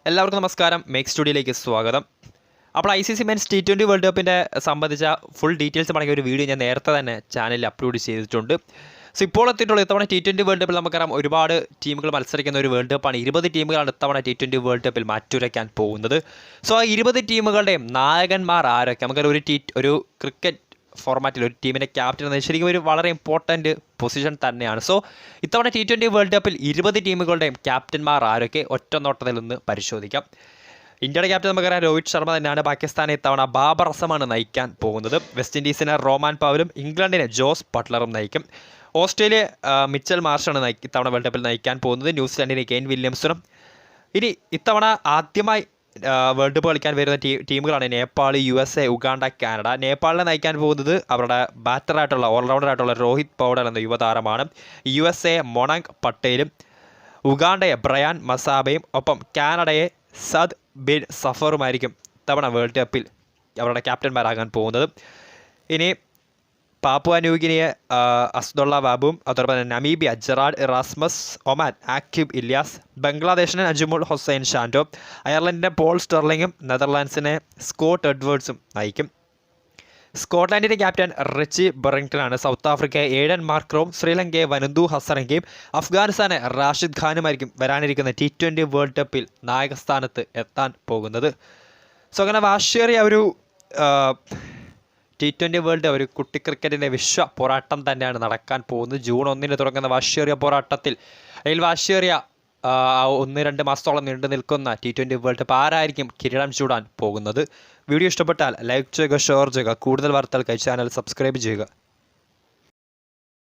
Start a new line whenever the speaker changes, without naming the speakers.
എല്ലാവർക്കും നമസ്കാരം. മേക്ക് സ്റ്റുഡിയോയിലേക്ക് സ്വാഗതം. അപ്പോൾ ICC മെൻസ് T20 വേൾഡ് കപ്പിൻ്റെ സംബന്ധിച്ച ഫുൾ ഡീറ്റെയിൽസ് അടങ്ങിയ ഒരു വീഡിയോ ഞാൻ നേരത്തെ തന്നെ ചാനലിൽ അപ്ലോഡ് ചെയ്തിട്ടുണ്ട്. സോ ഇപ്പോൾ എത്തിയിട്ടുള്ള ഇത്തവണ T20 വേൾഡ് കപ്പിൽ നമുക്കറിയാം ഒരുപാട് ടീമുകൾ മത്സരിക്കുന്ന ഒരു വേൾഡ് കപ്പാണ്. 20 ടീമുകളാണ് ഇത്തവണ T20 വേൾഡ് കപ്പിൽ മാറ്റുരയ്ക്കാൻ പോകുന്നത്. സോ ആ 20 ടീമുകളുടെയും നായകന്മാർ ആരൊക്കെ? നമുക്കൊരു ഒരു ക്രിക്കറ്റ് ഫോർമാറ്റിൽ ഒരു ടീമിൻ്റെ ക്യാപ്റ്റൻ എന്നത് ശരിക്കും ഒരു വളരെ ഇമ്പോർട്ടൻറ്റ് പൊസിഷൻ തന്നെയാണ്. സോ ഇത്തവണ T20 വേൾഡ് കപ്പിൽ 20 ടീമുകളുടെയും ക്യാപ്റ്റന്മാർ ആരൊക്കെ ഒറ്റ നോട്ടത്തിൽ ഒന്ന് പരിശോധിക്കാം. ഇന്ത്യയുടെ ക്യാപ്റ്റൻ നമുക്കറിയാം രോഹിത് ശർമ്മ തന്നെയാണ്. പാകിസ്ഥാനെ ഇത്തവണ ബാബർ അസമാണ് നയിക്കാൻ പോകുന്നത്. വെസ്റ്റ് ഇൻഡീസിനെ റോമാൻ പവലും ഇംഗ്ലണ്ടിനെ ജോസ് ബട്ട്ലറും നയിക്കും. ഓസ്ട്രേലിയ മിച്ചൽ മാർഷാണ് ഇത്തവണ വേൾഡ് കപ്പിൽ നയിക്കാൻ പോകുന്നത്. ന്യൂസിലാൻഡിനെ കെയ്ൻ വില്യംസണും. ഇനി ഇത്തവണ ആദ്യമായി വേൾഡ് കപ്പ് കളിക്കാൻ വരുന്ന ടീമുകളാണ് നേപ്പാൾ, USA, ഉഗാണ്ട, കാനഡ. നേപ്പാളിനെ നയിക്കാൻ പോകുന്നത് അവരുടെ ബാറ്ററായിട്ടുള്ള ഓൾറൗണ്ടറായിട്ടുള്ള രോഹിത് പൗഡർ എന്ന യുവതാരമാണ്. USA മൊണാങ്ക് പട്ടേലും, ഉഗാണ്ടയെ ബ്രയാൻ മസാബയും, ഒപ്പം കാനഡയെ സദ് ബിൻ സഫറുമായിരിക്കും ഇത്തവണ വേൾഡ് കപ്പിൽ അവരുടെ ക്യാപ്റ്റന്മാരാകാൻ പോകുന്നത്. ഇനി പാപ്പുവ ന്യൂഗിനിയെ അസ്ദുള്ള ബാബുവും, അതോടൊപ്പം തന്നെ Namibia Gerhard Erasmus, Oman Aqib Ilyas, ബംഗ്ലാദേശിനെ അജ്മുൽ ഹുസൈൻ ഷാൻഡോ, അയർലൻഡിൻ്റെ പോൾ സ്റ്റെർലിങ്ങും നെതർലാൻഡ്സിനെ സ്കോട്ട് എഡ്വേർഡ്സും നയിക്കും. സ്കോട്ട്ലാൻഡിൻ്റെ ക്യാപ്റ്റൻ റിച്ചി ബെറിങ്ടനാണ്. സൗത്ത് ആഫ്രിക്കയെ ഏഡൻ മാർക്രോവും, ശ്രീലങ്കയെ വനന്തു ഹസറങ്കയും, അഫ്ഗാനിസ്ഥാനെ റാഷിദ് ഖാനുമായിരിക്കും വരാനിരിക്കുന്ന T20 വേൾഡ് കപ്പിൽ നായകസ്ഥാനത്ത് എത്താൻ പോകുന്നത്. സോ അങ്ങനെ വാശിയേറിയ ഒരു T20 വേൾഡ് ഒരു കുട്ടി ക്രിക്കറ്റിൻ്റെ വിശ്വ പോരാട്ടം തന്നെയാണ് നടക്കാൻ പോകുന്നത്. ജൂൺ 1 തുടങ്ങുന്ന വാശിയേറിയ പോരാട്ടത്തിൽ അതിൽ വാശിയേറിയ 1-2 മാസത്തോളം നീണ്ടു നിൽക്കുന്ന T20 വേൾഡ് കപ്പ് ആരായിരിക്കും കിരീടം ചൂടാൻ പോകുന്നത്? വീഡിയോ ഇഷ്ടപ്പെട്ടാൽ ലൈക്ക് ചെയ്യുക, ഷെയർ ചെയ്യുക. കൂടുതൽ വാർത്തകൾക്കായി ചാനൽ സബ്സ്ക്രൈബ് ചെയ്യുക.